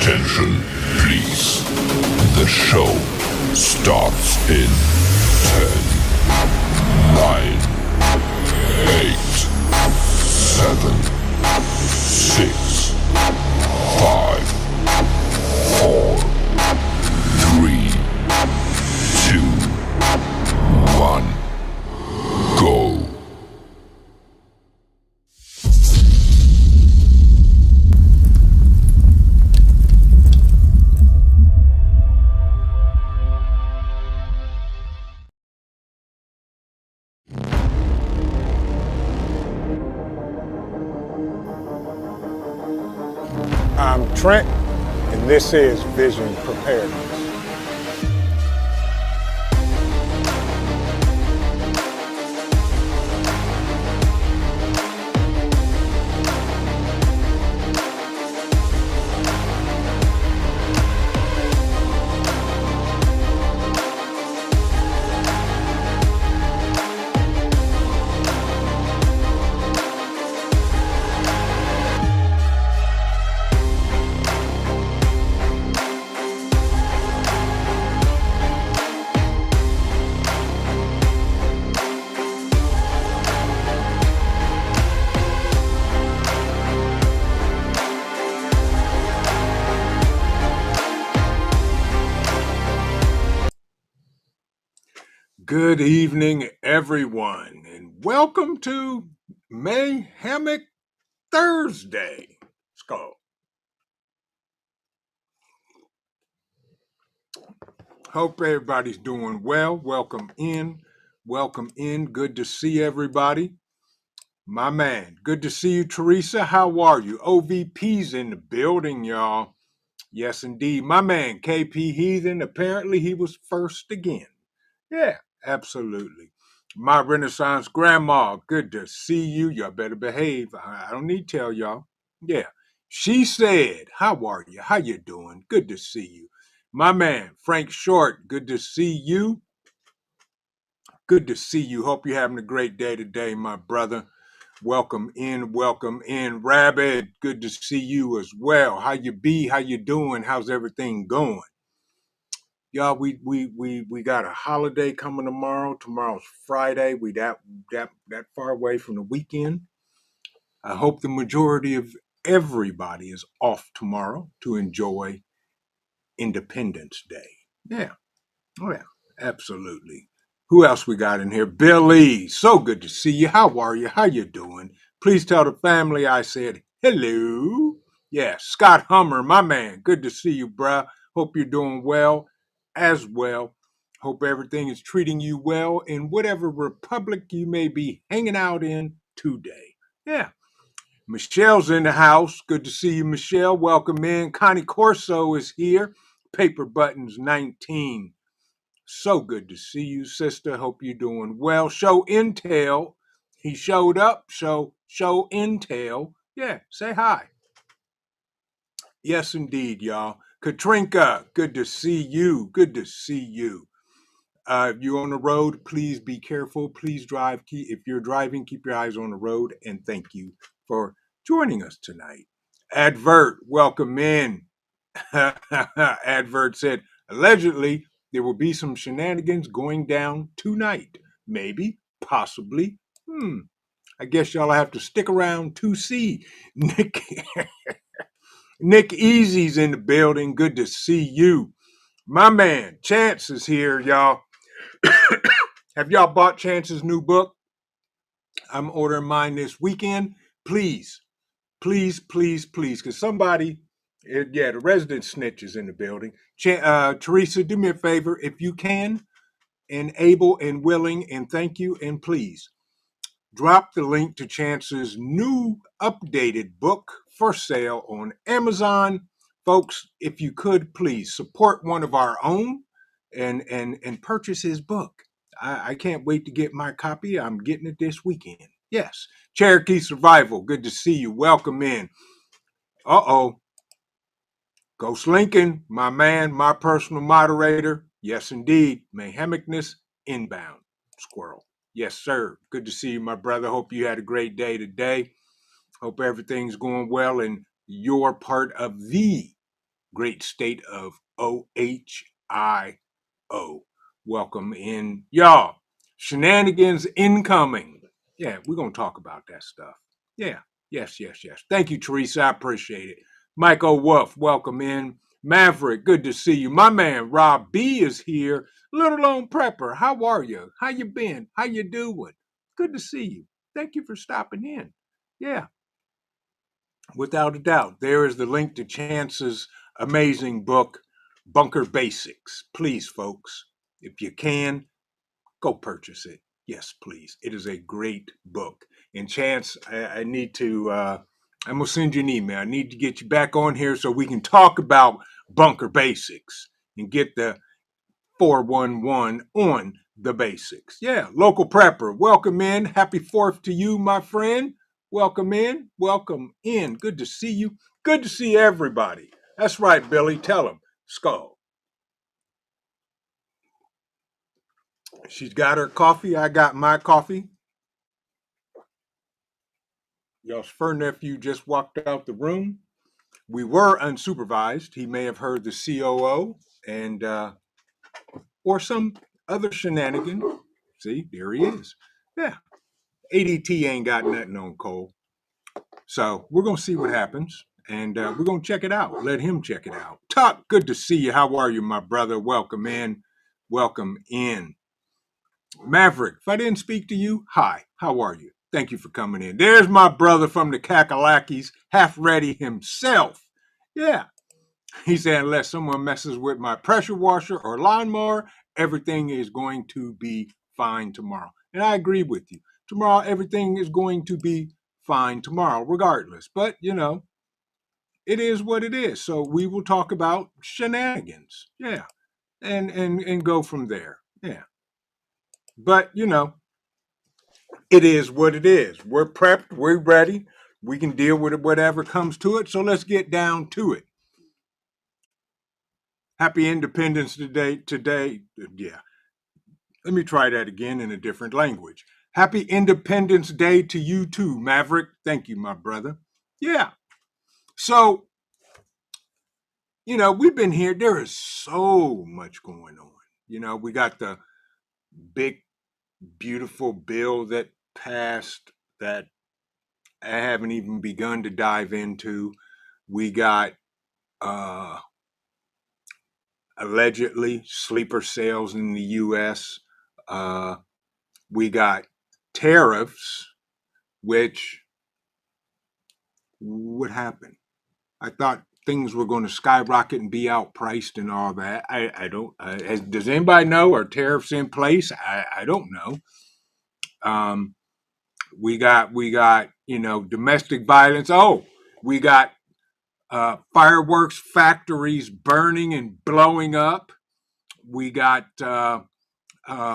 Attention, please. The show starts in 10, 9, 8, 7, 6, 5, 4, 3, 2, 1, go. I'm Trent, and this is Vision Preparedness. Good evening, everyone, and welcome to Mayhemic Thursday. Let's go. Hope everybody's doing well. Welcome in. Welcome in. Good to see everybody. My man, good to see you, Teresa. How are you? OVP's in the building, y'all. Yes, indeed. My man, KP Heathen, apparently he was first again. Yeah, absolutely. My Renaissance grandma, good to see you. Y'all better behave. I don't need to tell y'all. Yeah. She said, how are you? How you doing? Good to see you. My man, Frank Short, good to see you. Good to see you. Hope you're having a great day today, my brother. Welcome in, welcome in. Rabbit, good to see you as well. How you be? How you doing? How's everything going? Y'all, we got a holiday coming tomorrow. Tomorrow's Friday. We that far away from the weekend. I hope the majority of everybody is off tomorrow to enjoy Independence Day. Yeah. Oh yeah, absolutely. Who else we got in here? Billy, so good to see you. How are you? How you doing? Please tell the family I said hello. Yeah, Scott Hummer, my man. Good to see you, bruh. Hope you're doing well as well. Hope everything is treating you well in whatever republic you may be hanging out in today. Yeah. Michelle's in the house. Good to see you, Michelle. Welcome in. Connie Corso is here. Paper Buttons 19. So good to see you, sister. Hope you're doing well. Show Intel. He showed up. Show Intel. Yeah, say hi. Yes, indeed, y'all. Katrinka, good to see you. Good to see you. If you're on the road, please be careful. Please drive. If you're driving, keep your eyes on the road. And thank you for joining us tonight. Advert, welcome in. Advert said, allegedly, there will be some shenanigans going down tonight. Maybe, possibly. I guess y'all have to stick around to see. Nick Easy's in the building. Good to see you. My man, Chance is here, y'all. Have y'all bought Chance's new book? I'm ordering mine this weekend. Please, because somebody, the resident snitch is in the building. Teresa, do me a favor, if you can, and able and willing, and thank you, and please, drop the link to Chance's new updated book for sale on Amazon. Folks, if you could, please support one of our own and purchase his book. I can't wait to get my copy. I'm getting it this weekend. Yes. Cherokee Survival, good to see you. Welcome in. Uh-oh. Ghost Lincoln, my man, my personal moderator. Yes, indeed. Mayhemicness inbound. Squirrel. Yes, sir. Good to see you, my brother. Hope you had a great day today. Hope everything's going well in your part of the great state of OHIO. Welcome in, y'all. Shenanagans incoming. Yeah, we're going to talk about that stuff. Yeah, yes. Thank you, Teresa. I appreciate it. Michael Wolf, welcome in. Maverick, good to see you. My man Rob B is here. Little Lone Prepper, how are you? How you been? How you doing? Good to see you. Thank you for stopping in. Yeah, without a doubt. There is the link to Chance's amazing book, Bunker Basics. Please, folks, if you can, go purchase it. Yes, please. It is a great book. And Chance, I need to, I'm going to send you an email. I need to get you back on here so we can talk about Bunker Basics and get the 411 on the basics. Yeah, local prepper, welcome in. Happy 4th to you, my friend. Welcome in. Welcome in. Good to see you. Good to see everybody. That's right, Billy. Tell them. Skull. She's got her coffee. I got my coffee. Y'all's fur nephew just walked out the room. We were unsupervised. He may have heard the COO and or some other shenanigan. See, there he is. Yeah, ADT ain't got nothing on Cole. So we're going to see what happens. And we're going to check it out. Let him check it out. Tuck, good to see you. How are you, my brother? Welcome in. Welcome in. Maverick, if I didn't speak to you, hi. How are you? Thank you for coming in. There's my brother from the Kakalakis, half ready himself. Yeah. He said, unless someone messes with my pressure washer or lawnmower, everything is going to be fine tomorrow. And I agree with you. Tomorrow, everything is going to be fine tomorrow, regardless. But, you know, it is what it is. So we will talk about shenanigans. Yeah. And go from there. Yeah. But, you know, it is what it is. We're prepped. We're ready. We can deal with it, whatever comes to it. So let's get down to it. Happy Independence Day today. Yeah. Let me try that again in a different language. Happy Independence Day to you too, Maverick. Thank you, my brother. Yeah. So, you know, we've been here. There is so much going on. You know, we got the big, beautiful bill that passed that I haven't even begun to dive into. We got allegedly sleeper cells in the U.S. We got tariffs, which what happened? I thought things were going to skyrocket and be outpriced and all that. I don't. Does anybody know? Are tariffs in place? I don't know. Um, we got you know domestic violence. Oh, we got fireworks factories burning and blowing up. We got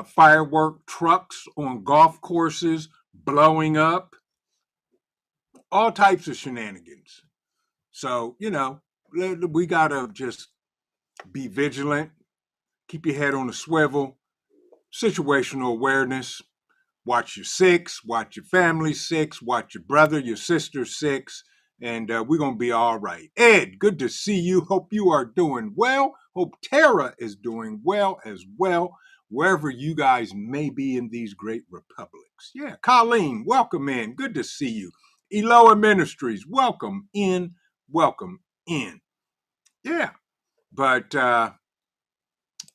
firework trucks on golf courses blowing up. All types of shenanigans. So, you know, we got to just be vigilant, keep your head on a swivel, situational awareness, watch your six, watch your family six, watch your brother, your sister six, and we're going to be all right. Ed, good to see you. Hope you are doing well. Hope Tara is doing well as well, wherever you guys may be in these great republics. Yeah, Colleen, welcome in. Good to see you. Eloa Ministries, welcome in. Welcome in. Yeah, but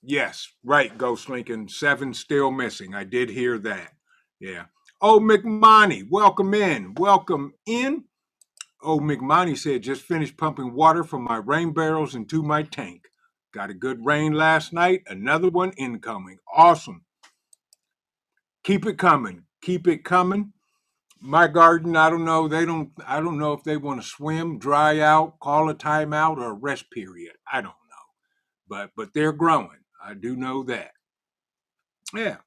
yes, right, Ghost Lincoln. 7 still missing. I did hear that. Yeah. Oh, McMoney, welcome in. Welcome in. Oh, McMoney said, just finished pumping water from my rain barrels into my tank. Got a good rain last night. Another one incoming. Awesome. Keep it coming. Keep it coming. My garden, I don't know. I don't know if they want to swim, dry out, call a timeout, or a rest period. I don't know. But they're growing. I do know that. Yeah.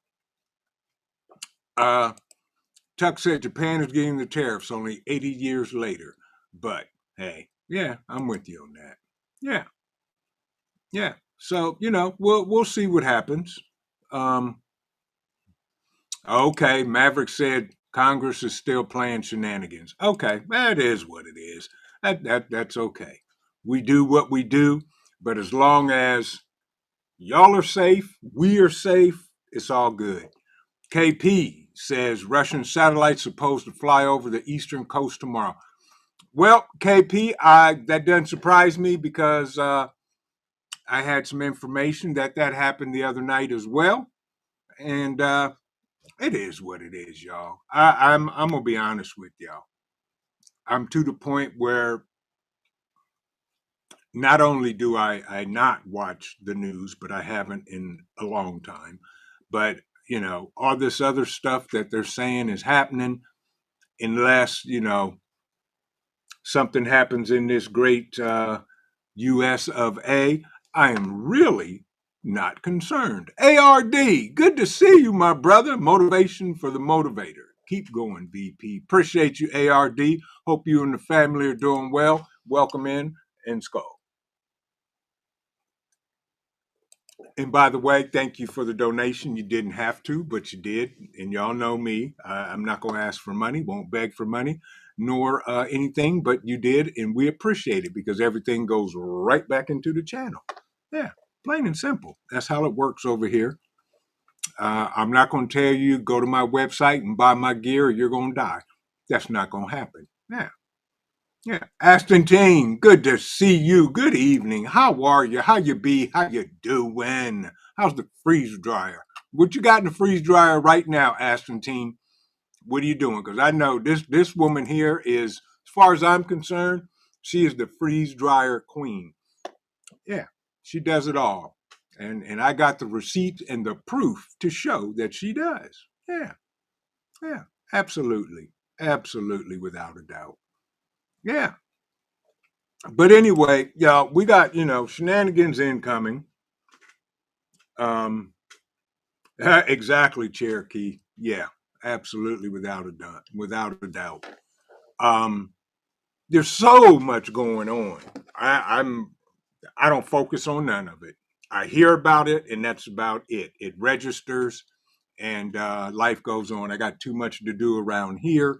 Tuck said Japan is getting the tariffs only 80 years later. But hey, yeah, I'm with you on that. Yeah, yeah. So you know, we'll see what happens. Um, okay, Maverick said Congress is still playing shenanigans. Okay, that is what it is. That's okay. We do what we do, but as long as y'all are safe, we are safe, it's all good. KP says Russian satellites supposed to fly over the eastern coast tomorrow. Well, KP, that doesn't surprise me because I had some information that happened the other night as well, and it is what it is, y'all. I'm gonna be honest with y'all. I'm to the point where not only do I not watch the news, but I haven't in a long time. But all this other stuff that they're saying is happening, unless something happens in this great U.S. of A. I am really not concerned. ARD, good to see you, my brother. Motivation for the motivator. Keep going, VP. Appreciate you, ARD. Hope you and the family are doing well. Welcome in and Skull. And by the way, thank you for the donation. You didn't have to, but you did. And y'all know me. I'm not going to ask for money, won't beg for money, nor anything, but you did. And we appreciate it because everything goes right back into the channel. Yeah, plain and simple. That's how it works over here. I'm not going to tell you, go to my website and buy my gear or you're going to die. That's not going to happen. Yeah. Yeah, Aston Team, good to see you. Good evening. How are you? How you be? How you doing? How's the freeze dryer? What you got in the freeze dryer right now, Aston Team? What are you doing? Because I know this woman here is, as far as I'm concerned, she is the freeze dryer queen. Yeah, she does it all, and I got the receipt and the proof to show that she does. Yeah, yeah, absolutely, without a doubt. Yeah. But anyway, y'all, we got shenanigans incoming. Um, exactly, Cherokee. Yeah, absolutely, without a doubt. Um, there's so much going on. I don't focus on none of it. I hear about it, and that's about it. It registers, and life goes on. I got too much to do around here.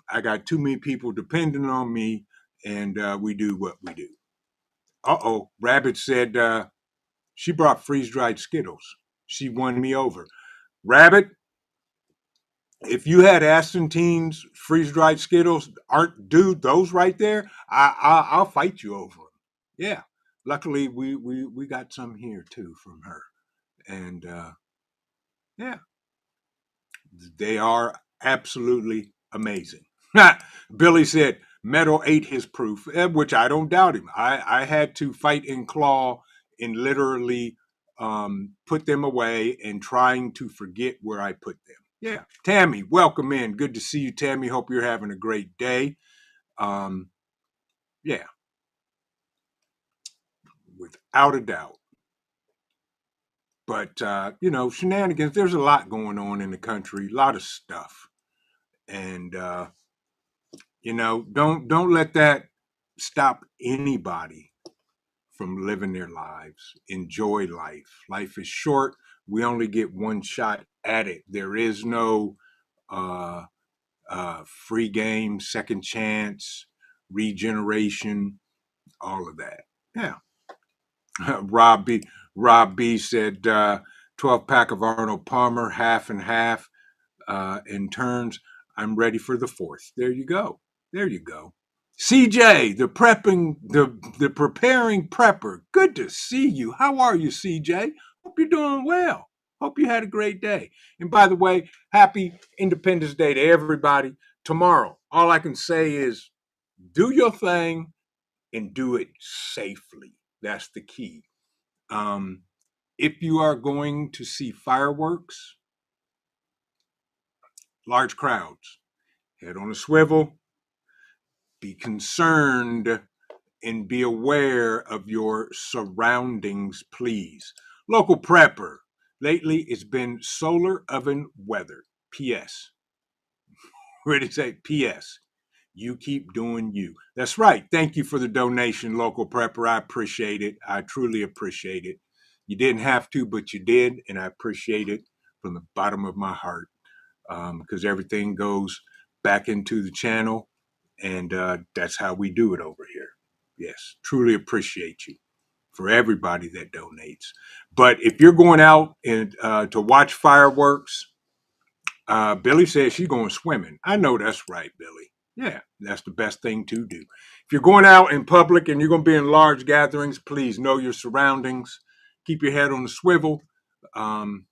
I got too many people depending on me, and we do what we do. Uh-oh, Rabbit said she brought freeze dried Skittles. She won me over. Rabbit, if you had Astontine's freeze dried Skittles, aren't dude those right there? I'll fight you over them. Yeah. Luckily, we got some here too from her, and yeah, they are absolutely amazing. Billy said Metal ate his proof, which I don't doubt him. I had to fight and claw and literally put them away and trying to forget where I put them. Yeah. Tammy, welcome in. Good to see you, Tammy. Hope you're having a great day. Um, yeah, without a doubt. But, shenanigans, there's a lot going on in the country, a lot of stuff. And, don't let that stop anybody from living their lives. Enjoy life. Life is short. We only get one shot at it. There is no uh, free game, second chance, regeneration, all of that. Yeah. Rob B. Rob B. said 12 pack of Arnold Palmer, half and half in turns. I'm ready for the fourth. There you go. There you go. CJ, the preparing prepper. Good to see you. How are you, CJ? Hope you're doing well. Hope you had a great day. And by the way, happy Independence Day to everybody. Tomorrow, all I can say is do your thing and do it safely. That's the key. Um, if you are going to see fireworks, large crowds, head on a swivel, be concerned and be aware of your surroundings, please. Local prepper. Lately, it's been solar oven weather. P.S. Ready to say P.S. You keep doing you. That's right. Thank you for the donation, local prepper. I appreciate it. I truly appreciate it. You didn't have to, but you did, and I appreciate it from the bottom of my heart because everything goes back into the channel, and that's how we do it over here. Yes, truly appreciate you for everybody that donates. But if you're going out and to watch fireworks, Billy says she's going swimming. I know that's right, Billy. Yeah, that's the best thing to do. If you're going out in public and you're going to be in large gatherings, please know your surroundings. Keep your head on the swivel, um,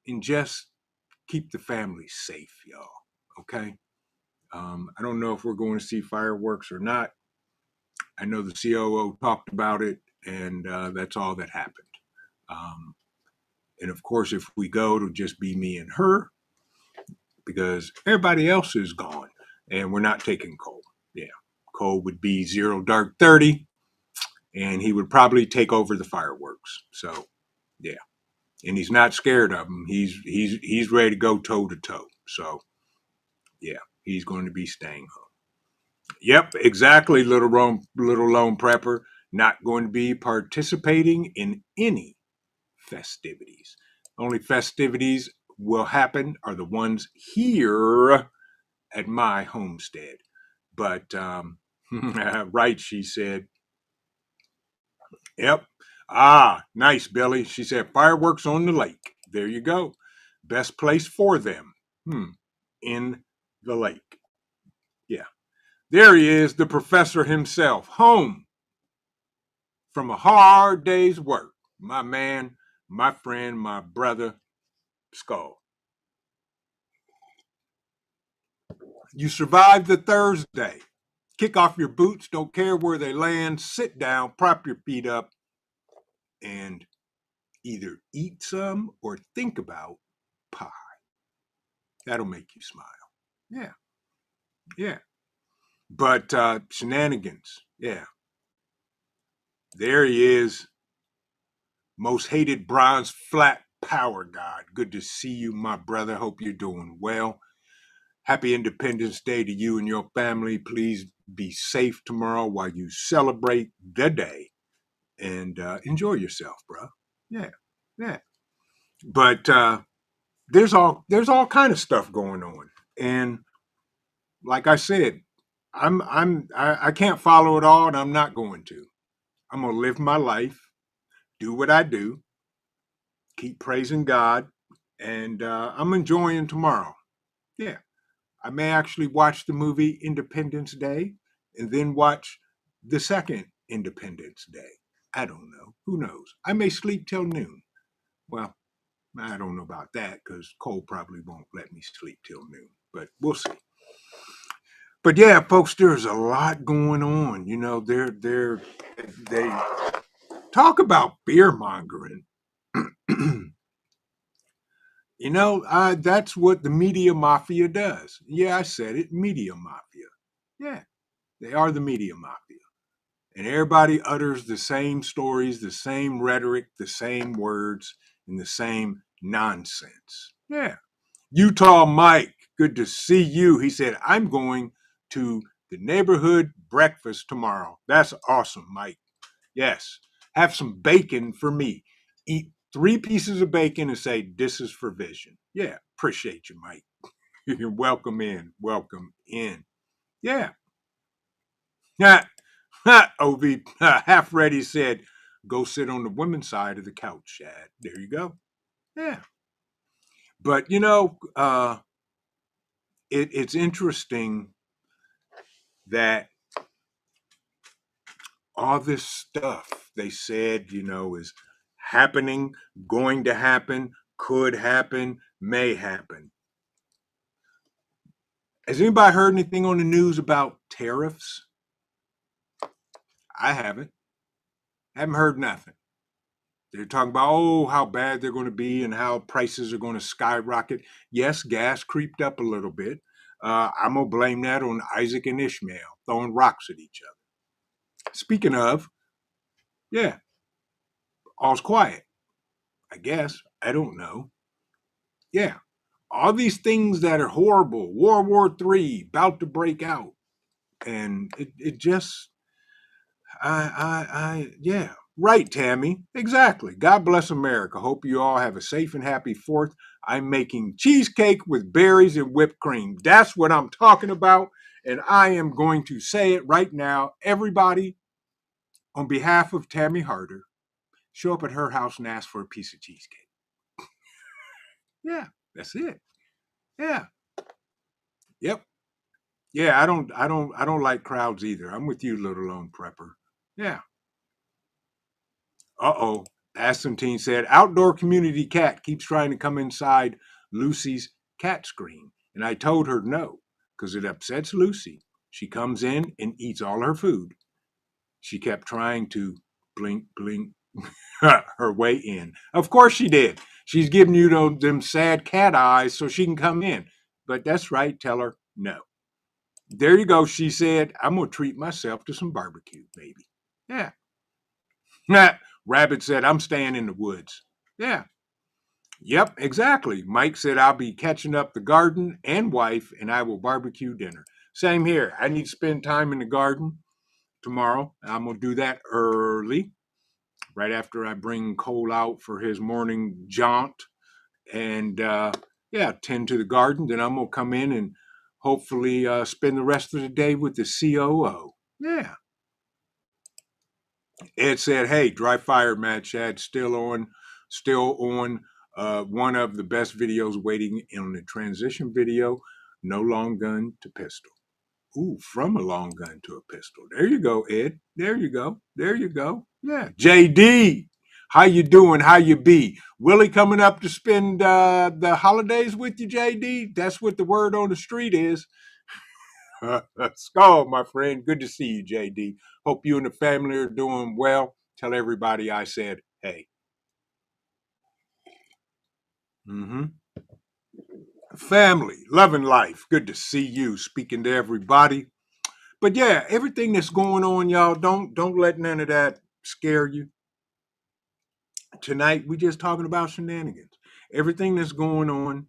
and just keep the family safe, y'all. Okay. I don't know if we're going to see fireworks or not. I know the COO talked about it, and that's all that happened. Um, and of course, if we go, it'll just be me and her because everybody else is gone, and we're not taking Cole. Yeah, Cole would be 0 dark 30, and he would probably take over the fireworks. So yeah, and he's not scared of them. He's ready to go toe to toe. So yeah, he's going to be staying home. Yep, exactly, little lone prepper. Not going to be participating in any festivities. Only festivities will happen are the ones here at my homestead. But right, she said. Yep. Ah, nice, Billy. She said fireworks on the lake. There you go. Best place for them. In the lake. Yeah. There he is, the professor himself, home from a hard day's work. My man, my friend, my brother, Skull. You survived the Thursday. Kick off your boots, don't care where they land, sit down, prop your feet up, and either eat some or think about pie. That'll make you smile. Yeah, yeah. But Shenanagans, yeah. There he is, most hated bronze flat power god. Good to see you, my brother. Hope you're doing well. Happy Independence Day to you and your family. Please be safe tomorrow while you celebrate the day and enjoy yourself, bro. Yeah, yeah. But there's all kind of stuff going on, and like I said, I can't follow it all, and I'm not going to. I'm gonna live my life, do what I do, keep praising God, and I'm enjoying tomorrow. Yeah, I may actually watch the movie Independence Day and then watch the second Independence Day. I don't know. Who knows? I may sleep till noon. Well, I don't know about that because Cole probably won't let me sleep till noon, but we'll see. But yeah, folks, there's a lot going on. You know, they talk about fear mongering. That's what the media mafia does. Yeah, I said it, media mafia. Yeah, they are the media mafia. And everybody utters the same stories, the same rhetoric, the same words, and the same nonsense. Yeah. Utah Mike, good to see you. He said, I'm going to the neighborhood breakfast tomorrow. That's awesome, Mike. Yes. Have some bacon for me. Eat 3 pieces of bacon and say, this is for vision. Yeah. Appreciate you, Mike. You're welcome in. Welcome in. Yeah. Yeah. OV half ready said, go sit on the women's side of the couch, Shad. There you go. Yeah. But, it's interesting that all this stuff they said, is happening, going to happen, could happen, may happen. Has anybody heard anything on the news about tariffs? I haven't. Haven't heard nothing. They're talking about, how bad they're going to be and how prices are going to skyrocket. Yes, gas creeped up a little bit. I'm going to blame that on Isaac and Ishmael throwing rocks at each other. Speaking of, yeah, all's quiet, I guess. I don't know. Yeah, all these things that are horrible. World War III about to break out, and it just, yeah, right, Tammy, exactly. God bless America. Hope you all have a safe and happy 4th. I'm making cheesecake with berries and whipped cream. That's what I'm talking about, and I am going to say it right now. Everybody, on behalf of Tammy Harder, show up at her house and ask for a piece of cheesecake. Yeah, that's it. Yeah. Yep. Yeah, I don't like crowds either. I'm with you, little lone prepper. Yeah. Uh-oh. Asantine said, outdoor community cat keeps trying to come inside Lucy's cat screen. And I told her no, because it upsets Lucy. She comes in and eats all her food. She kept trying to blink, blink her way in. Of course she did. She's giving you them sad cat eyes so she can come in. But that's right. Tell her no. There you go. She said, I'm going to treat myself to some barbecue, baby. Yeah. Rabbit said, I'm staying in the woods. Yeah. Yep, exactly. Mike said, I'll be catching up the garden and wife, and I will barbecue dinner. Same here. I need to spend time in the garden tomorrow. I'm going to do that early, right after I bring Cole out for his morning jaunt. And yeah, tend to the garden. Then I'm going to come in and hopefully spend the rest of the day with the COO. Yeah. Ed said, hey, dry fire, Matt Chad, still on. One of the best videos waiting on the transition video, no long gun to pistol. Ooh, from a long gun to a pistol. There you go, Ed. There you go. There you go. Yeah. JD, how you doing? How you be? Willie coming up to spend the holidays with you, JD? That's what the word on the street is. Skull, my friend. Good to see you, JD. Hope you and the family are doing well. Tell everybody I said, hey. Mm-hmm. Family, loving life. Good to see you. Speaking to everybody. But yeah, everything that's going on, y'all, don't let none of that scare you. Tonight we just talking about shenanigans. Everything that's going on,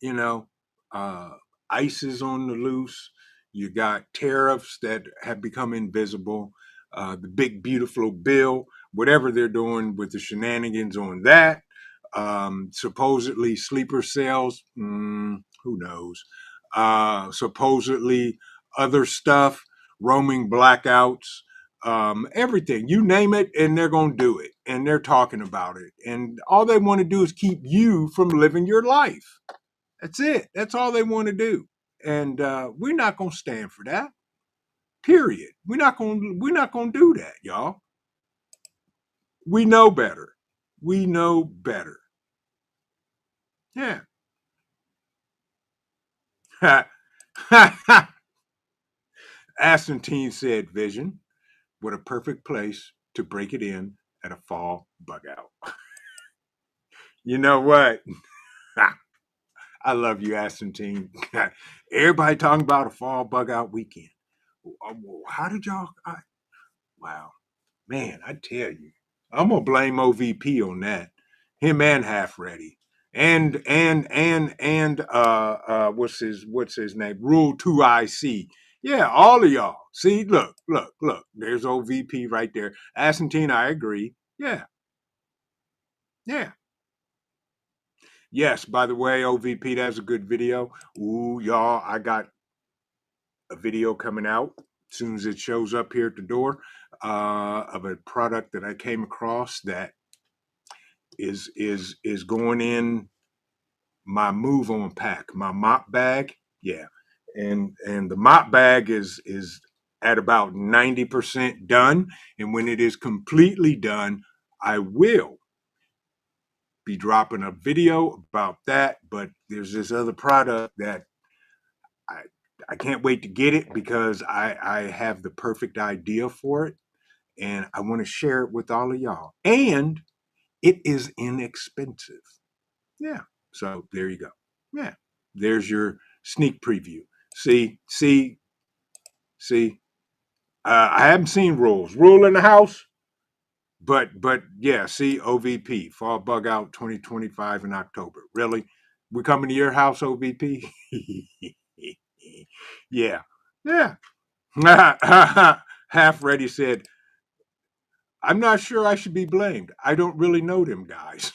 you know, uh, ICE is on the loose. You got tariffs that have become invisible. The big beautiful bill, whatever they're doing with the shenanigans on that. Supposedly sleeper cells, who knows? Supposedly other stuff, roaming blackouts, everything. You name it, and they're going to do it, and they're talking about it. And all they want to do is keep you from living your life. That's it. That's all they want to do. And we're not going to stand for that. Period. We're not going to do that, y'all. We know better. We know better. Yeah. Astantine said, Vision, what a perfect place to break it in at a fall bug out. You know what? I love you, Astantine. Everybody talking about a fall bug out weekend. How did y'all? Wow. Man, I tell you, I'm gonna blame OVP on that. Him and Half Ready. And what's his name? Rule 2IC. Yeah, all of y'all. See, look. There's OVP right there. Asantine, I agree. Yeah, yeah. Yes, by the way, OVP, that's a good video. Ooh, y'all, I got a video coming out as soon as it shows up here at the door of a product that I came across that is going in my move on pack, my mop bag. Yeah. And the mop bag is at about 90% done. And when it is completely done, I will be dropping a video about that. But there's this other product that I I can't wait to get it because I have the perfect idea for it and I want to share it with all of y'all. And it is inexpensive. Yeah. So there you go. Yeah. There's your sneak preview. See. I haven't seen rules. Rule in the house, but yeah. See, OVP Fall Bug Out 2025 in October. Really, we coming to your house, OVP? Yeah, yeah. Half Ready said, "I'm not sure I should be blamed. I don't really know them guys."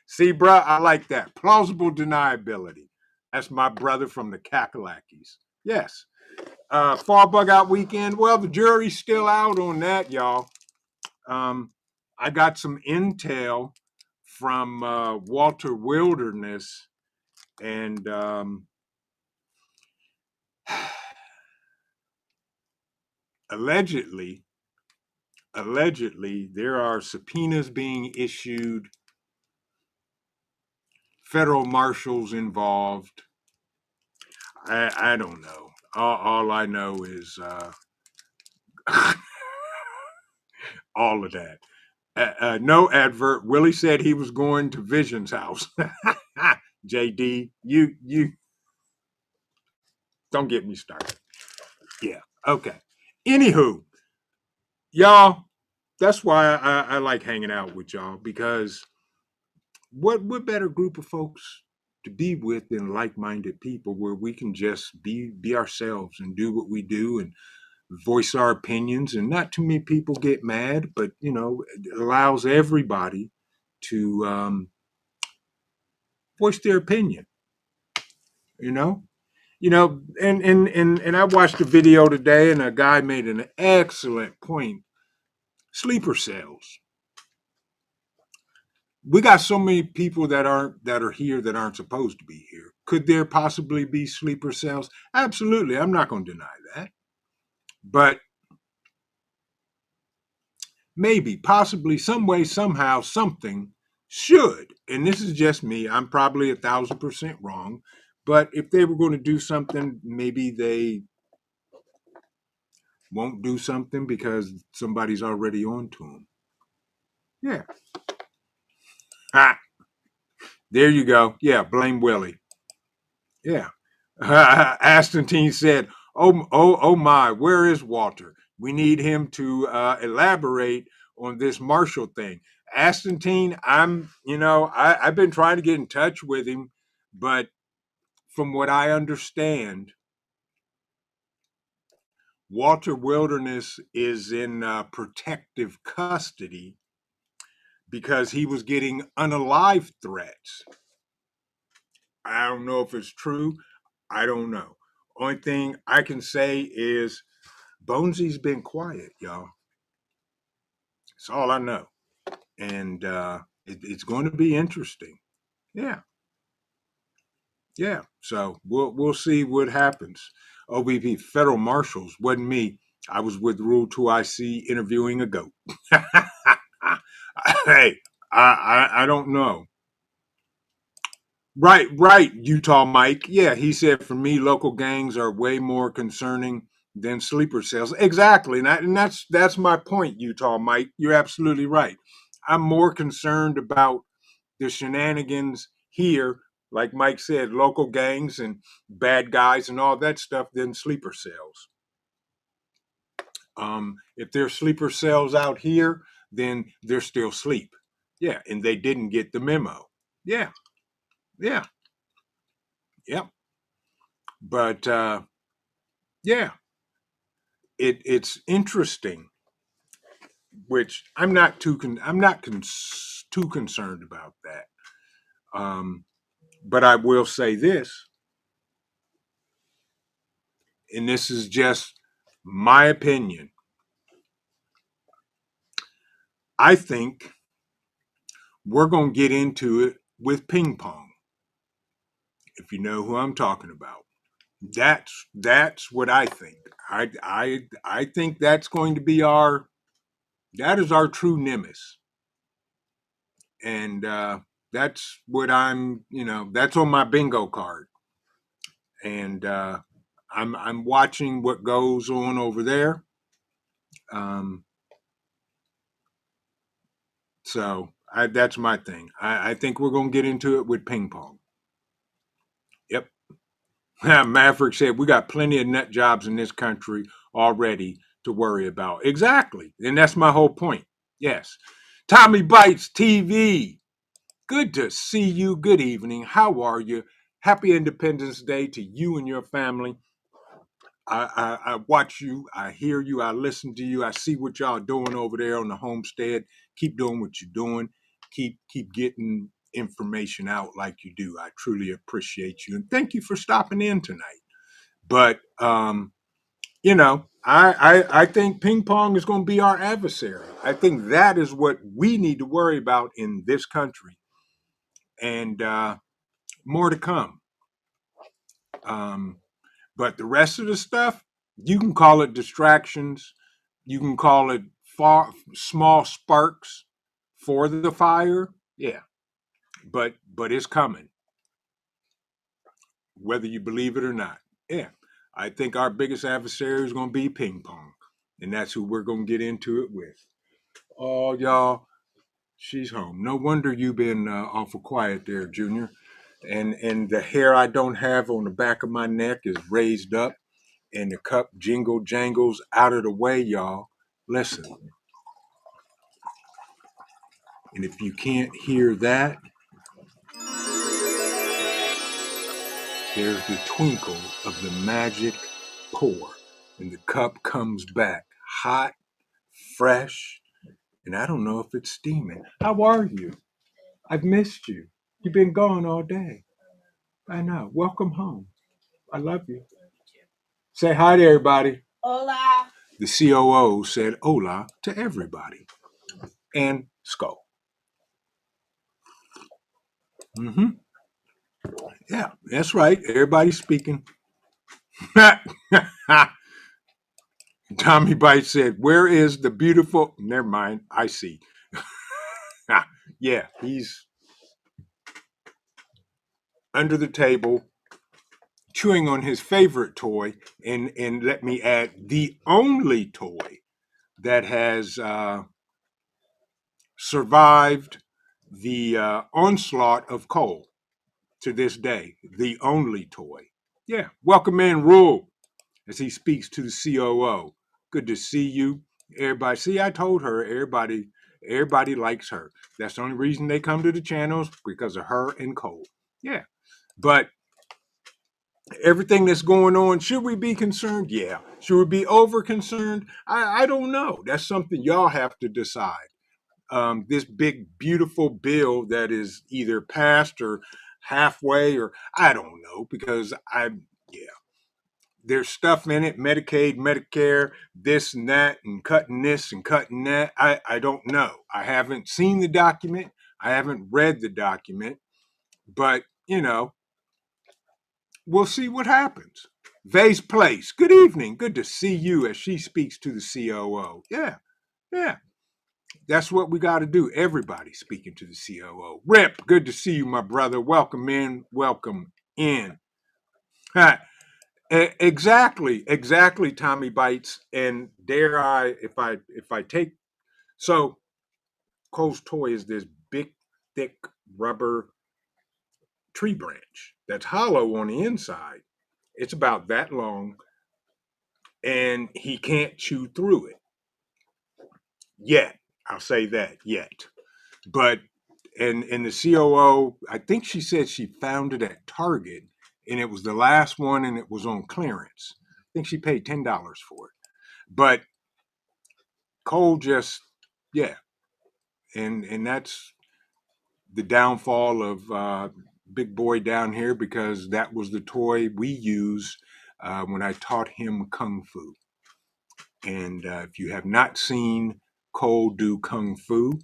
See, bruh, I like that. Plausible deniability. That's my brother from the Kakalakis. Yes. Fall bug out weekend. Well, the jury's still out on that, y'all. I got some intel from Walter Wilderness, and allegedly, there are subpoenas being issued, federal marshals involved. I don't know. All I know is all of that. No advert. Willie said he was going to Vision's house. JD, you don't get me started. Yeah. Okay. Anywho, y'all, that's why I like hanging out with y'all, because what better group of folks to be with than like-minded people where we can just be ourselves and do what we do and voice our opinions, and not too many people get mad, but it allows everybody to voice their opinion. You know, and I watched a video today, and a guy made an excellent point. Sleeper cells. We got so many people that are here that aren't supposed to be here. Could there possibly be sleeper cells? Absolutely. I'm not going to deny that. But maybe, possibly, some way, somehow, something should. And this is just me. I'm probably 1,000% wrong. But if they were going to do something, maybe they won't do something because somebody's already on to them. Yeah. Ha. There you go. Yeah, blame Willie. Yeah. Aston said, oh my, where is Walter? We need him to elaborate on this Marshall thing. Aston, I've been trying to get in touch with him, but from what I understand, Walter Wilderness is in protective custody because he was getting unalive threats. I don't know if it's true. I don't know. Only thing I can say is Bonesy's been quiet, y'all. That's all I know. And it's going to be interesting. Yeah. Yeah. So we'll see what happens. OBP federal marshals wasn't me. I was with Rule 2IC interviewing a goat. Hey, I don't know. Right, Utah Mike. Yeah, he said for me, local gangs are way more concerning than sleeper cells. Exactly, and that's my point, Utah Mike. You're absolutely right. I'm more concerned about the shenanigans here, like Mike said, local gangs and bad guys and all that stuff, than sleeper cells. If there's sleeper cells out here, then they're still asleep. Yeah, and they didn't get the memo. Yeah, yeah, yep. But yeah, it's interesting, which I'm not too concerned about that. But I will say this, and this is just my opinion. I think we're going to get into it with ping pong, if you know who I'm talking about. That's what I think. I think that's going to be that is our true nemesis, and that's what that's on my bingo card, and I'm watching what goes on over there. Um, that's my thing. I think we're going to get into it with ping pong. Yep. Maverick said we got plenty of nut jobs in this country already to worry about. Exactly, and that's my whole point. Yes. Tommy Bites TV. Good to see you. Good evening. How are you? Happy Independence Day to you and your family. I watch you, I hear you, I listen to you, I see what y'all doing over there on the homestead. Keep doing what you're doing. Keep getting information out like you do. I truly appreciate you, and thank you for stopping in tonight. But I think ping pong is going to be our adversary. I think that is what we need to worry about in this country, and more to come. Um, but the rest of the stuff, you can call it distractions. You can call it small sparks for the fire. Yeah, but it's coming, whether you believe it or not. Yeah, I think our biggest adversary is going to be ping pong, and that's who we're going to get into it with. Oh, y'all, she's home. No wonder you've been awful quiet there, Junior. And the hair I don't have on the back of my neck is raised up, and the cup jingle jangles out of the way, y'all. Listen, and if you can't hear that, there's the twinkle of the magic pour, and the cup comes back hot, fresh, and I don't know if it's steaming. How are you? I've missed you. You've been gone all day. I know. Welcome home. I love you. Say hi to everybody. Hola. The COO said hola to everybody. And skull. Mm-hmm. Yeah, that's right. Everybody's speaking. Tommy Bite said, where is the beautiful... Never mind. I see. Yeah, he's under the table chewing on his favorite toy. And let me add, the only toy that has survived the onslaught of coal to this day. The only toy. Yeah. Welcome in, Rule, as he speaks to the COO. Good to see you. Everybody. See, I told her everybody likes her. That's the only reason they come to the channels, because of her and Cole. Yeah. But everything that's going on, should we be concerned? Yeah. Should we be over concerned? I don't know. That's something y'all have to decide. This big, beautiful bill that is either passed or halfway, or I don't know, because yeah, there's stuff in it, Medicaid, Medicare, this and that, and cutting this and cutting that. I don't know. I haven't seen the document. I haven't read the document, but we'll see what happens. Vase Place, good evening. Good to see you, as she speaks to the COO. Yeah. That's what we got to do. Everybody speaking to the COO. Rip, good to see you, my brother. Welcome in. Welcome in. Exactly, Tommy Bites. And dare I, if I take, so Cole's toy is this big, thick rubber tree branch that's hollow on the inside. It's about that long, and he can't chew through it yet. I'll say that yet. But and the COO, I think she said she found it at Target, and it was the last one, and it was on clearance. I think she paid $10 for it. But Cole just, yeah, and that's the downfall of Big Boy down here, because that was the toy we used when I taught him Kung Fu. And if you have not seen Cole do Kung Fu,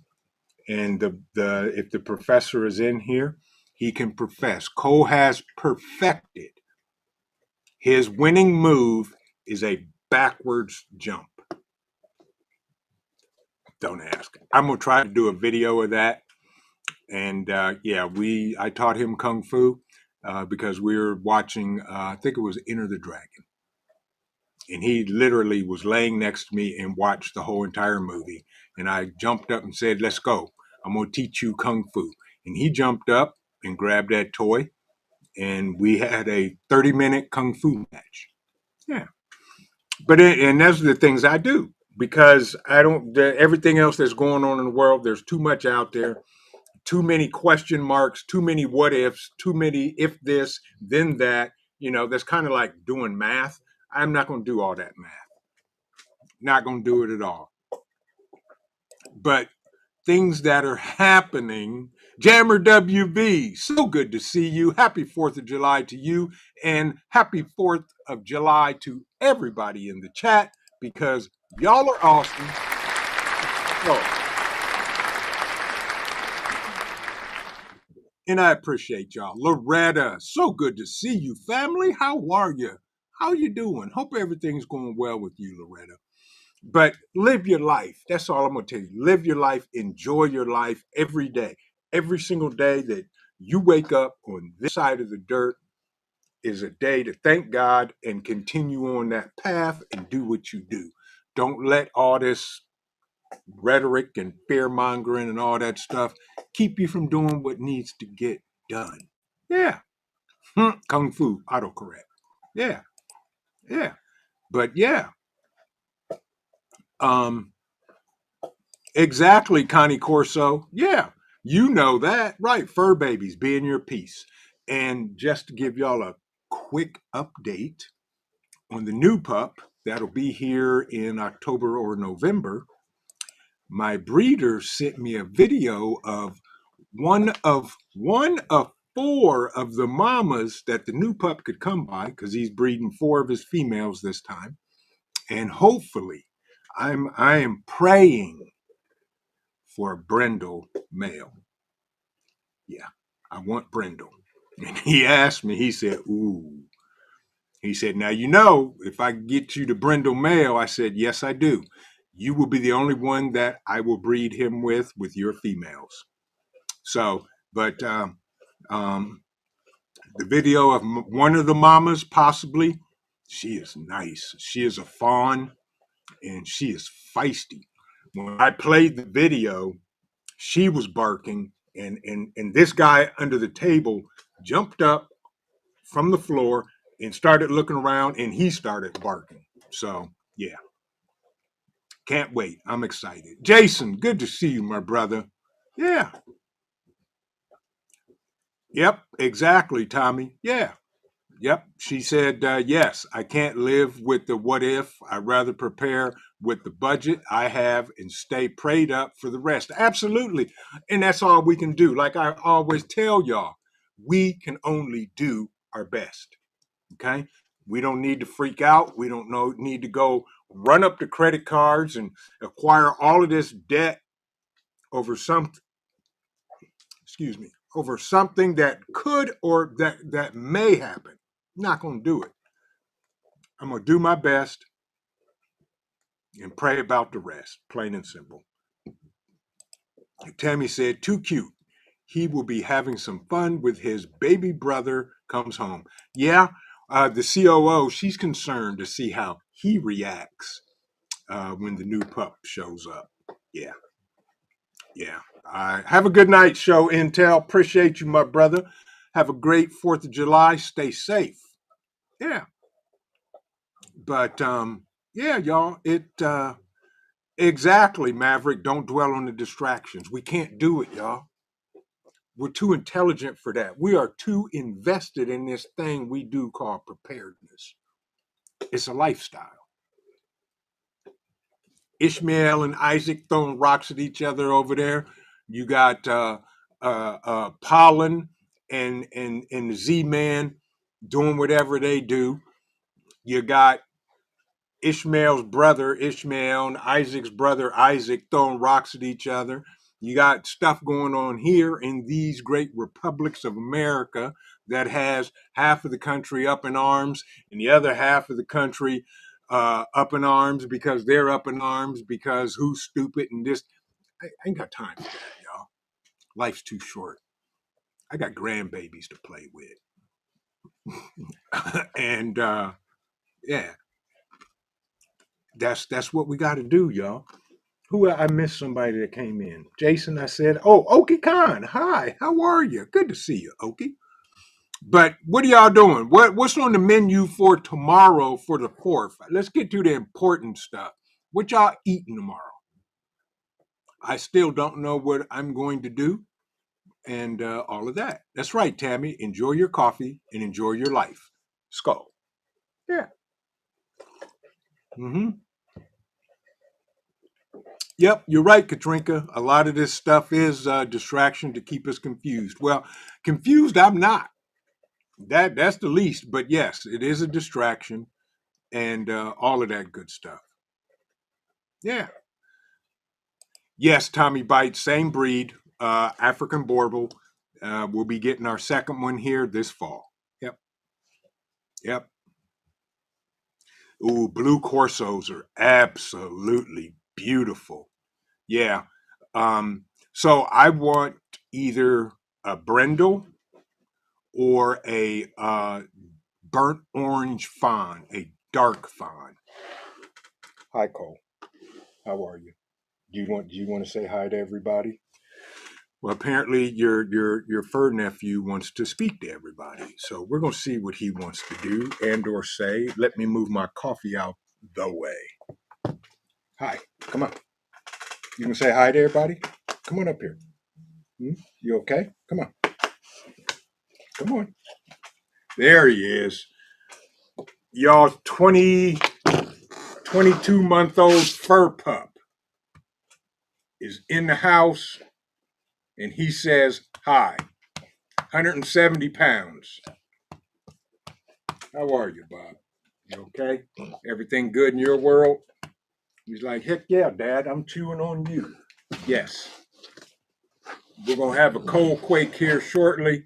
and if the professor is in here, he can profess. Cole has perfected. His winning move is a backwards jump. Don't ask. I'm gonna try to do a video of that. And I taught him Kung Fu because we were watching. I think it was Enter the Dragon, and he literally was laying next to me and watched the whole entire movie. And I jumped up and said, "Let's go. I'm gonna teach you Kung Fu." And he jumped up and grabbed that toy, and we had a 30-minute Kung Fu match. Yeah. And those are the things I do, because I don't, everything else that's going on in the world, there's too much out there, too many question marks, too many what ifs, too many if this, then that, that's kind of like doing math. I'm not going to do all that math. Not going to do it at all. But things that are happening. Jammer WV, so good to see you. Happy 4th of July to you, and happy 4th of July to everybody in the chat, because y'all are awesome. Oh, and I appreciate y'all. Loretta, so good to see you, family. How are you? How you doing? Hope everything's going well with you, Loretta. But live your life. That's all I'm going to tell you. Live your life. Enjoy your life every day. Every single day that you wake up on this side of the dirt is a day to thank God and continue on that path and do what you do. Don't let all this rhetoric and fear mongering and all that stuff keep you from doing what needs to get done. Yeah. Kung Fu, autocorrect. Yeah. Yeah. But yeah. Um, Exactly, Connie Corso. Yeah, you know that. Right, fur babies, being your peace. And just to give y'all a quick update on the new pup that'll be here in October or November, my breeder sent me a video of one of four of the mamas that the new pup could come by, because he's breeding four of his females this time. And hopefully, I am praying for a Brindle male. Yeah, I want Brindle. And he asked me, he said, ooh. He said, now, if I get you the Brindle male, I said, yes, I do. You will be the only one that I will breed him with your females. So, but the video of one of the mamas, possibly, she is nice. She is a fawn and she is feisty. When I played the video, she was barking, and this guy under the table jumped up from the floor and started looking around, and he started barking. So yeah, can't wait. I'm excited. Jason, good to see you, my brother. Yeah. Yep, exactly, Tommy. Yeah. Yep. She said, yes, I can't live with the what if. I'd rather prepare with the budget I have and stay prayed up for the rest. Absolutely. And that's all we can do. Like I always tell y'all, we can only do our best. Okay. We don't need to freak out. We don't need to go run up the credit cards and acquire all of this debt over over something that could or that may happen. I'm not going to do it. I'm going to do my best and pray about the rest, plain and simple. Tammy said, too cute. He will be having some fun with his baby brother comes home. Yeah, the COO, she's concerned to see how he reacts when the new pup shows up. Yeah, yeah. Have a good night, Show Intel. Appreciate you, my brother. Have a great 4th of July. Stay safe. Yeah. But yeah, y'all, exactly, Maverick. Don't dwell on the distractions. We can't do it, y'all. We're too intelligent for that. We are too invested in this thing we do called preparedness. It's a lifestyle. Ishmael and Isaac throwing rocks at each other over there. You got Pollen and the Z-Man doing whatever they do. You got Ishmael's brother Ishmael and Isaac's brother Isaac throwing rocks at each other. You got stuff going on here in these great republics of America that has half of the country up in arms and the other half of the country up in arms because they're up in arms because who's stupid and this. I ain't got time for that, y'all. Life's too short. I got grandbabies to play with. And yeah, that's what we got to do, y'all. Who I missed somebody that came in. Jason, I said, oh, Oki Khan. Hi, how are you? Good to see you, Oki. But what are y'all doing? What's on the menu for tomorrow for the 4th? Let's get to the important stuff. What y'all eating tomorrow? I still don't know what I'm going to do and all of that. That's right, Tammy. Enjoy your coffee and enjoy your life. Skull. Yeah. Mm-hmm. Yep, you're right, Katrinka. A lot of this stuff is distraction to keep us confused. Well, confused, I'm not. That's the least, but yes, it is a distraction and all of that good stuff. Yeah. Yes, Tommy Bite, same breed, African Borbal. We'll be getting our second one here this fall. Yep. Yep. Ooh, blue Corsos are absolutely beautiful. Yeah. So I want either a brindle or a burnt orange fawn, a dark fawn. Hi, Cole. How are you? Do you want to say hi to everybody? Well, apparently your fur nephew wants to speak to everybody, so we're gonna see what he wants to do and or say. Let me move my coffee out the way. Hi, come on. You can say hi to everybody. Come on up here. Hmm? You okay? Come on. Come on. There he is. Y'all 22-month-old fur pup is in the house and he says hi. 170 pounds. How are you, Bob? You okay? Everything good in your world? He's like, heck yeah, Dad, I'm chewing on you. Yes. We're going to have a cold quake here shortly.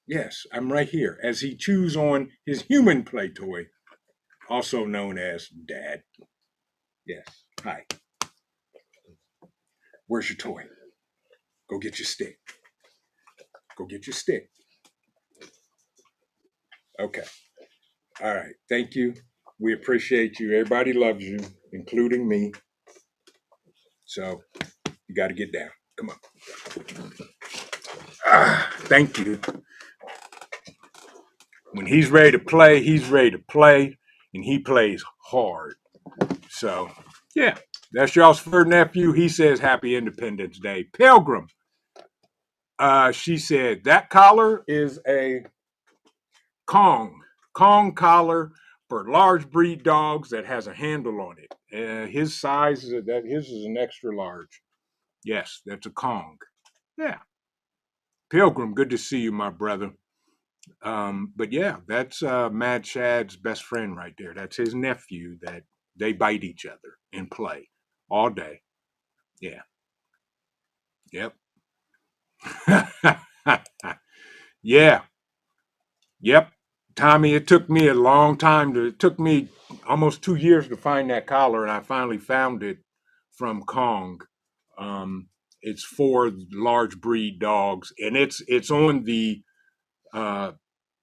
Yes, I'm right here as he chews on his human play toy, also known as Dad. Yes. Hi. Where's your toy? Go get your stick. Go get your stick. Okay. All right. Thank you. We appreciate you. Everybody loves you, including me. So you got to get down. Come on. Thank you. When he's ready to play, he's ready to play, and he plays hard. So, yeah, that's y'all's fur nephew. He says Happy Independence Day. Pilgrim, she said, that collar is a Kong collar for large breed dogs that has a handle on it. His size is that his is an extra large. Yes, that's a Kong. Yeah. Pilgrim, good to see you, my brother. But yeah, that's Mad Shad's best friend right there. That's his nephew that they bite each other and play all day. Yeah. Yep. Yeah. Yep. Tommy, it took me a long time it took me almost 2 years to find that collar, and I finally found it from Kong. Um, it's for large breed dogs, and it's on the uh,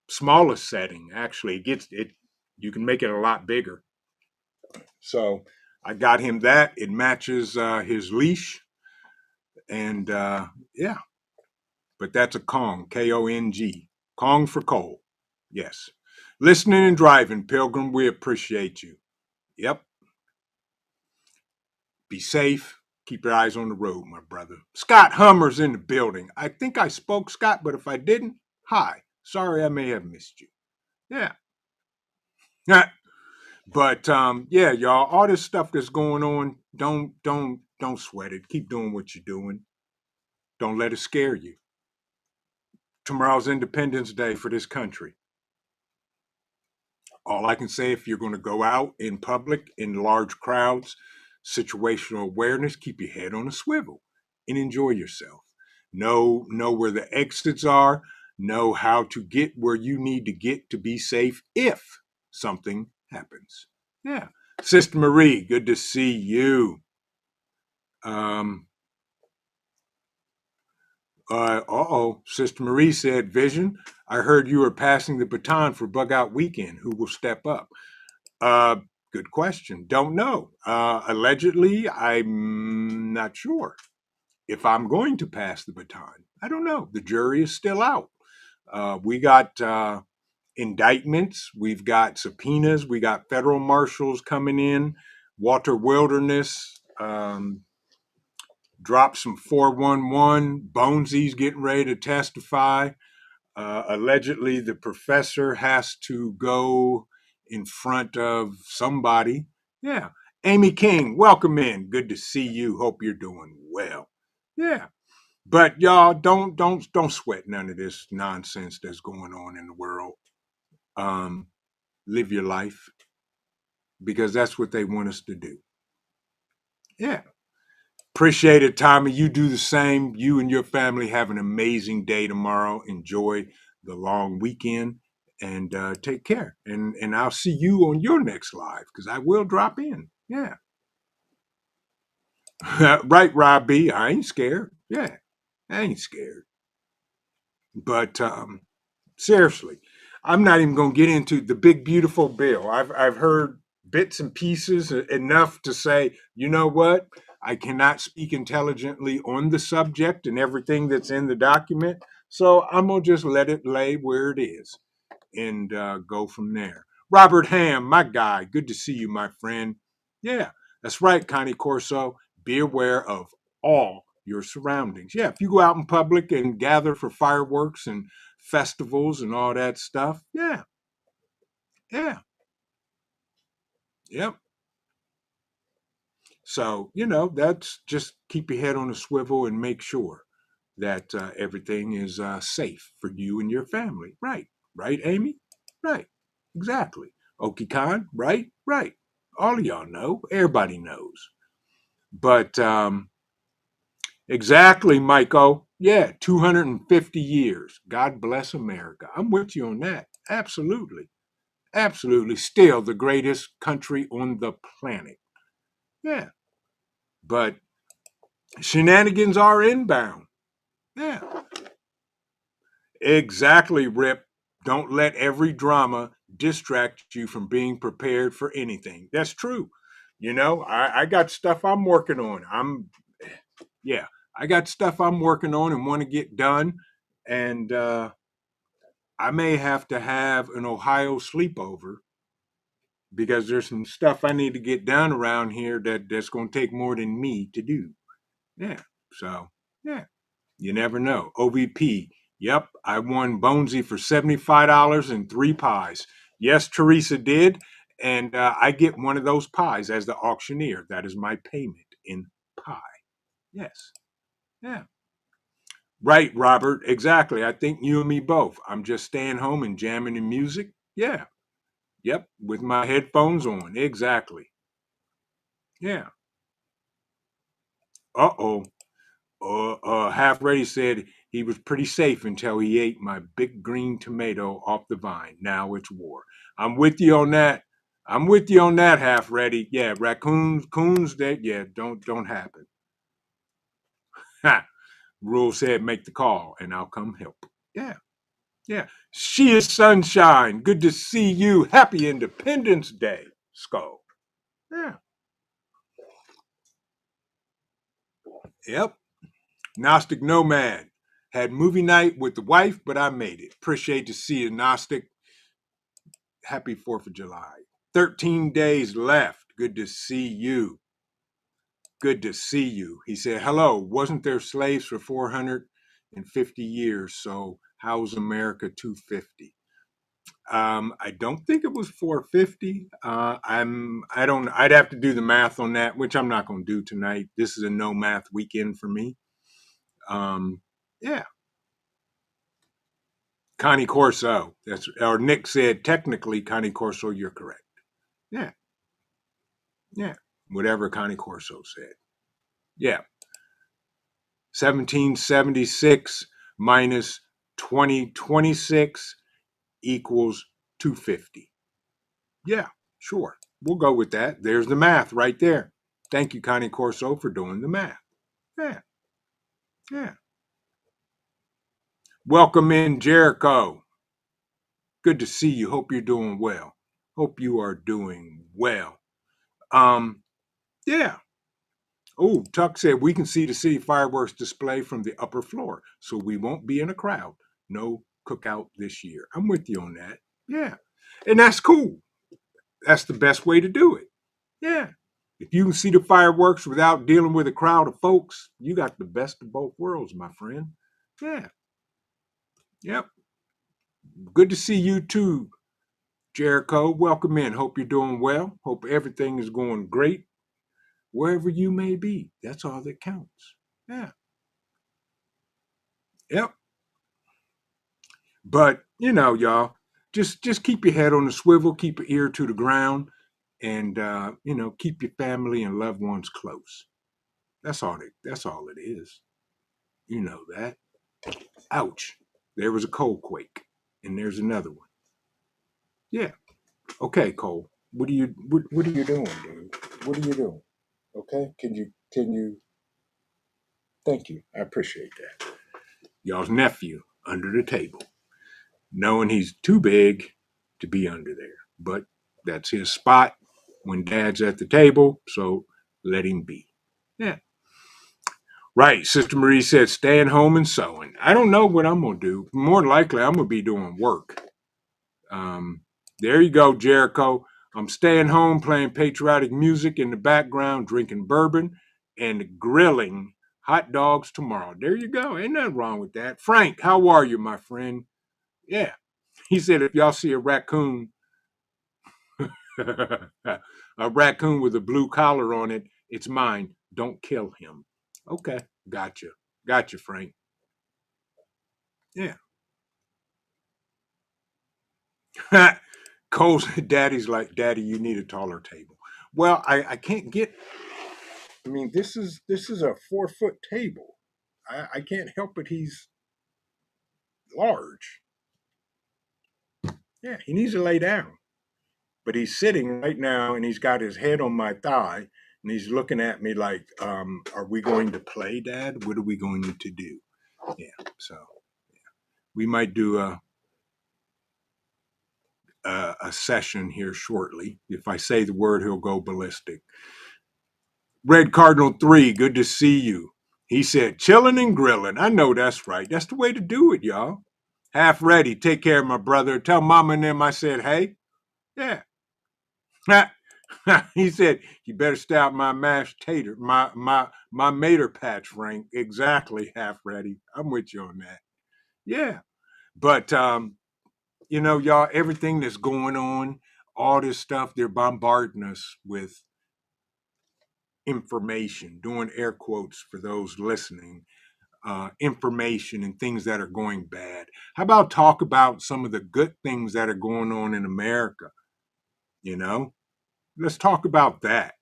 smallest setting. Actually, it gets it. You can make it a lot bigger. So I got him that. It matches his leash, and yeah. But that's a Kong, Kong, Kong for Cole. Yes. Listening and driving, Pilgrim, we appreciate you. Yep. Be safe. Keep your eyes on the road, my brother. Scott Hummer's in the building. I think I spoke, Scott, but if I didn't, hi. Sorry, I may have missed you. Yeah. But yeah, y'all, all this stuff that's going on, don't sweat it. Keep doing what you're doing. Don't let it scare you. Tomorrow's Independence Day for this country. All I can say, if you're going to go out in public in large crowds, situational awareness, keep your head on a swivel and enjoy yourself. Know where the exits are, know how to get where you need to get to be safe if something happens. Yeah. Sister Marie, good to see you. Um, Sister Marie said, Vision, I heard you were passing the baton for Bug Out Weekend. Who will step up? Uh, Good question. Don't know. Allegedly, I'm not sure if I'm going to pass the baton. I don't know. The jury is still out. We got indictments. We've got subpoenas. We got federal marshals coming in. Walter Wilderness dropped some 411. Bonesy's getting ready to testify. Allegedly, the professor has to go in front of somebody. Yeah. Amy King, welcome in. Good to see you. Hope you're doing well. Yeah. But y'all don't sweat none of this nonsense that's going on in the world. Live your life because that's what they want us to do. Yeah. Appreciate it, Tommy. You do the same. You and your family have an amazing day tomorrow. Enjoy the long weekend and take care. And I'll see you on your next live because I will drop in. Yeah. Right, Rob B. I ain't scared. Yeah. I ain't scared. But seriously, I'm not even going to get into the big beautiful bill. I've heard bits and pieces enough to say, you know what? I cannot speak intelligently on the subject and everything that's in the document. So I'm going to just let it lay where it is and go from there. Robert Ham, my guy, good to see you, my friend. Yeah, that's right, Connie Corso. Be aware of all your surroundings. Yeah, if you go out in public and gather for fireworks and festivals and all that stuff, yeah, yeah, yep. So, that's just keep your head on a swivel and make sure that everything is safe for you and your family. Right, right, Amy? Right, exactly. Okie Khan, right, right. All of y'all know, everybody knows. But exactly, Michael. Yeah, 250 years. God bless America. I'm with you on that. Absolutely. Absolutely. Still the greatest country on the planet. Yeah. But shenanigans are inbound. Yeah. Exactly, Rip. Don't let every drama distract you from being prepared for anything. That's true. I got stuff I'm working on. Yeah, I got stuff I'm working on and want to get done. And I may have to have an Ohio sleepover because there's some stuff I need to get done around here that's going to take more than me to do. Yeah. So, yeah. You never know. OVP. Yep, I won Bonesy for $75 and 3 pies. Yes, Teresa did. And I get one of those pies as the auctioneer. That is my payment in pie. Yes. Yeah. Right, Robert. Exactly. I think you and me both. I'm just staying home and jamming in music. Yeah. Yep. With my headphones on. Exactly. Yeah. Uh oh. Half Ready said he was pretty safe until he ate my big green tomato off the vine. Now it's war. I'm with you on that. I'm with you on that, Half Ready. Yeah, raccoons, coons, that don't happen. Ha. Rule said make the call and I'll come help. Yeah, yeah. She is sunshine. Good to see you. Happy Independence Day, Skull. Yeah. Yep. Gnostic Nomad. Had movie night with the wife, but I made it. Appreciate to see you, Gnostic. Happy 4th of July. 13 days left. Good to see you. Good to see you. He said, hello. Wasn't there slaves for 450 years? So how's America 250? I don't think it was 450. I'd have to do the math on that, which I'm not going to do tonight. This is a no math weekend for me. Yeah. Connie Corso. Or Nick said, technically, Connie Corso, you're correct. Yeah. Yeah. Whatever Connie Corso said. Yeah. 1776 minus 2026 equals 250. Yeah, sure. We'll go with that. There's the math right there. Thank you, Connie Corso, for doing the math. Yeah. Yeah. Welcome in, Jericho. Good to see you. Hope you're doing well. Hope you are doing well. Yeah. Oh, Tuck said we can see the city fireworks display from the upper floor, so we won't be in a crowd. No cookout this year. I'm with you on that. Yeah. And that's cool. That's the best way to do it. Yeah. If you can see the fireworks without dealing with a crowd of folks, you got the best of both worlds, my friend. Yeah. Yep. Good to see you too, Jericho, welcome in. Hope you're doing well. Hope everything is going great wherever you may be. That's all that counts. Yeah. Yep. But y'all, just keep your head on the swivel, keep your ear to the ground, and keep your family and loved ones close. That's all it is. You know that. Ouch. There was a cold quake. And there's another one. Yeah. Okay, Cole. What are you doing, dude? What are you doing? Okay? Can you thank you. I appreciate that. Y'all's nephew under the table, knowing he's too big to be under there. But that's his spot when dad's at the table, so let him be. Yeah. Right. Sister Marie said staying home and sewing. I don't know what I'm gonna do. More than likely I'm gonna be doing work. Um, there you go, Jericho. I'm staying home playing patriotic music in the background, drinking bourbon, and grilling hot dogs tomorrow. There you go. Ain't nothing wrong with that. Frank, how are you, my friend? Yeah. He said if y'all see a raccoon, a raccoon with a blue collar on it, it's mine. Don't kill him. Okay. Gotcha. Gotcha, Frank. Yeah. Cole's daddy's like, Daddy, you need a taller table. Well, I can't get. I mean, this is a 4 foot table. I can't help it. He's large. Yeah, he needs to lay down. But he's sitting right now, and he's got his head on my thigh, and he's looking at me like, "Are we going to play, Dad? What are we going to do?" Yeah. So we might do a session here shortly. If I say the word, he'll go ballistic. Red Cardinal 3, good to see you. He said, chilling and grilling. I know that's right. That's the way to do it, y'all. Half ready. Take care of my brother. Tell mama and them I said, hey. Yeah. He said, you better stay out my mashed tater, my mater patch, Frank. Exactly, half ready. I'm with you on that. Yeah. But y'all, everything that's going on, all this stuff, they're bombarding us with information, doing air quotes for those listening, information and things that are going bad. How about talk about some of the good things that are going on in America? You know, let's talk about that.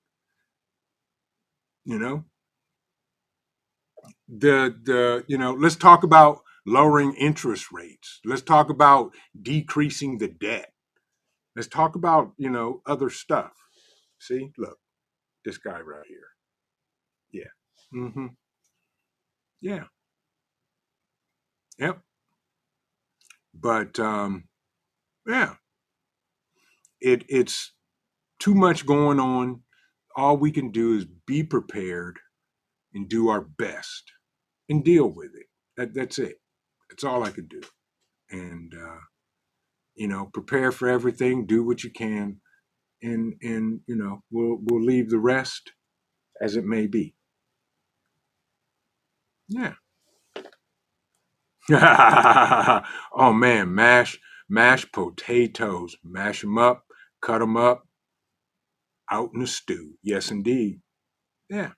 You know, let's talk about lowering interest rates. Let's talk about decreasing the debt. Let's talk about other stuff. See, look, this guy right here. Yeah. Mm-hmm. Yeah. Yep. But yeah, it's too much going on. All we can do is be prepared and do our best and deal with it. That's it. That's all I could do. And prepare for everything. Do what you can, and we'll leave the rest as it may be. Yeah. Oh man, mash potatoes. Mash them up, cut them up, out in the stew. Yes, indeed. Yeah.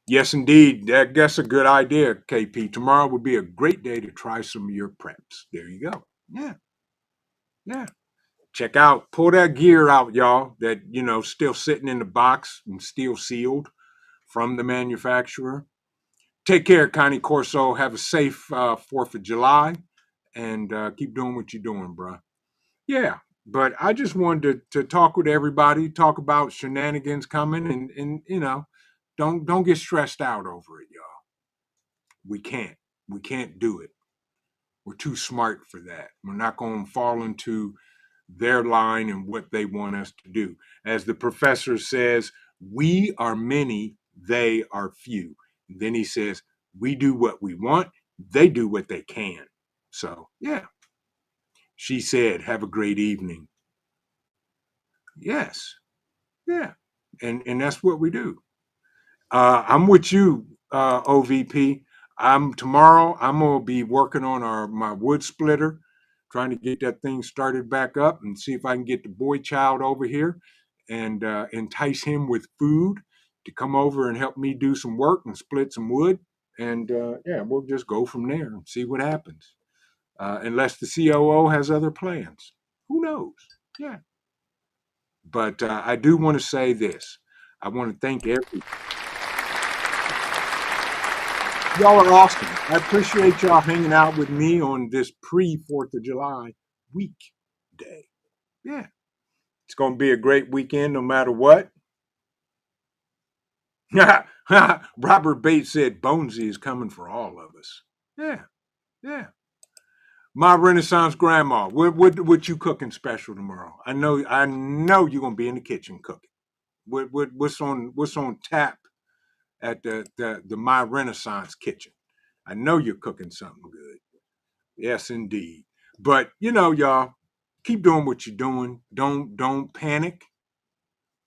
Yes, indeed. That's a good idea, KP. Tomorrow would be a great day to try some of your preps. There you go. Yeah, yeah. Check out, pull that gear out, y'all, that, still sitting in the box and still sealed from the manufacturer. Take care, Connie Corso. Have a safe 4th of July and keep doing what you're doing, bro. Yeah, but I just wanted to talk with everybody, talk about shenanigans coming, and don't get stressed out over it, y'all. We can't. We can't do it. We're too smart for that. We're not going to fall into their line and what they want us to do. As the professor says, we are many, they are few. Then he says, we do what we want, they do what they can. So, yeah. She said, have a great evening. Yes. Yeah. And that's what we do. I'm with you, OVP. I'm gonna be working on my wood splitter. trying to get that thing started back up and see if I can get the boy child over here and entice him with food to come over and help me do some work and split some wood. And yeah, we'll just go from there and see what happens. Unless the COO has other plans. Who knows? Yeah. But I do want to say this. I want to thank everybody. Y'all are awesome. I appreciate y'all hanging out with me on this pre-4th of July weekday. Yeah. It's going to be a great weekend no matter what. Robert Bates said Bonesy is coming for all of us. Yeah. Yeah. My Renaissance grandma, what you cooking special tomorrow? I know you're gonna be in the kitchen cooking. What's on tap at the My Renaissance kitchen? I know you're cooking something good. Yes, indeed. But y'all, keep doing what you're doing. Don't panic.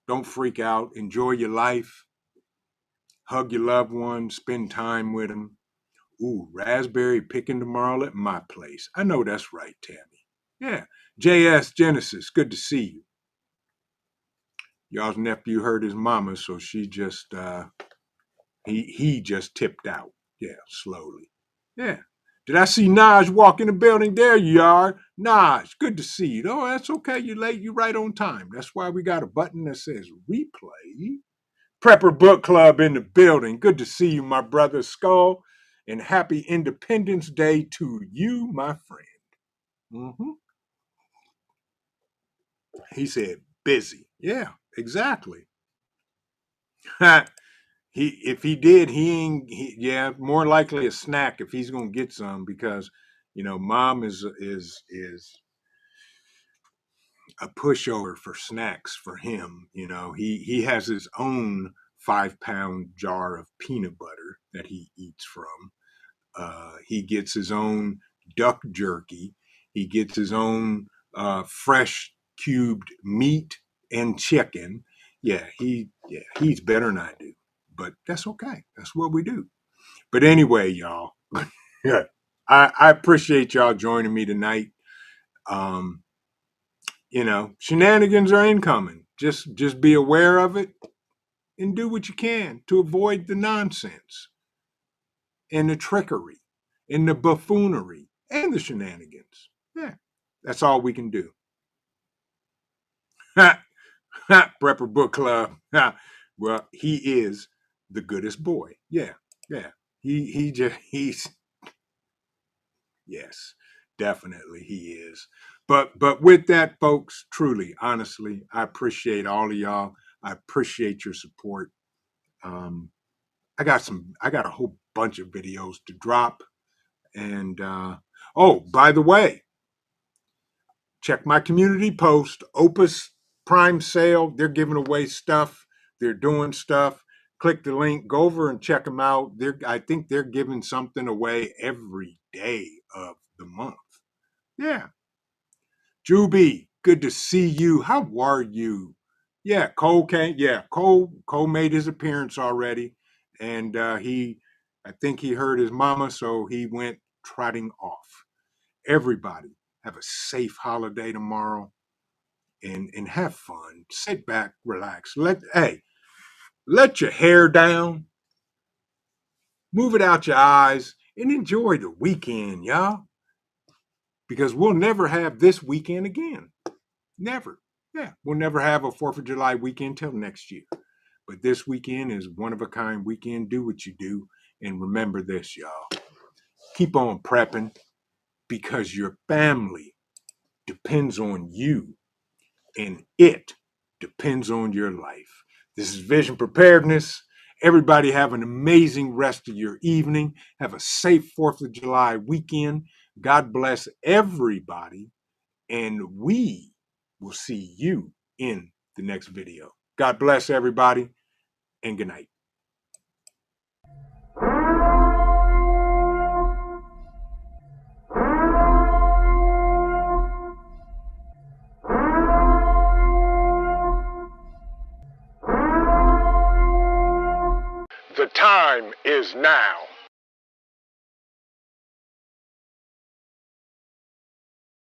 Don't freak out. Enjoy your life. Hug your loved ones. Spend time with them. Ooh, raspberry picking tomorrow at my place. I know that's right, Tammy. Yeah. JS Genesis, good to see you. Y'all's nephew hurt his mama, so she just he just tipped out. Yeah, slowly. Yeah. Did I see Naj walk in the building? There you are. Naj, good to see you. Oh, that's okay. You're late. You're right on time. That's why we got a button that says replay. Prepper Book Club in the building. Good to see you, my brother Skull. And happy Independence Day to you, my friend. Mm-hmm. He said, busy. Yeah, exactly. If he did, yeah, more likely a snack if he's gonna get some because mom is a pushover for snacks for him. He has his own 5-pound jar of peanut butter that he eats from. He gets his own duck jerky. He gets his own fresh cubed meat and chicken. Yeah, he's better than I do. But that's okay. That's what we do. But anyway, y'all, yeah, I appreciate y'all joining me tonight. Shenanigans are incoming. Just be aware of it and do what you can to avoid the nonsense and the trickery and the buffoonery and the shenanigans. Yeah, that's all we can do. Prepper Book Club. Well, he is the goodest boy. Yeah. He's yes, definitely he is. But with that, folks, truly, honestly, I appreciate all of y'all. I appreciate your support. I got a whole bunch of videos to drop. And oh, by the way, check my community post, Opus Prime Sale. They're giving away stuff. They're doing stuff. Click the link, go over and check them out. I think they're giving something away every day of the month. Yeah. Juby, good to see you. How are you? Yeah, Cole came. Yeah, Cole made his appearance already. And I think he heard his mama, so he went trotting off. Everybody, have a safe holiday tomorrow and have fun. Sit back, relax. Let your hair down, move it out your eyes, and enjoy the weekend, y'all. Because we'll never have this weekend again. Never. Yeah, we'll never have a 4th of July weekend till next year. But this weekend is one of a kind weekend. Do what you do. And remember this, y'all. Keep on prepping because your family depends on you and it depends on your life. This is Vision Preparedness. Everybody have an amazing rest of your evening. Have a safe 4th of July weekend. God bless everybody. And we will see you in the next video. God bless everybody and good night. The time is now.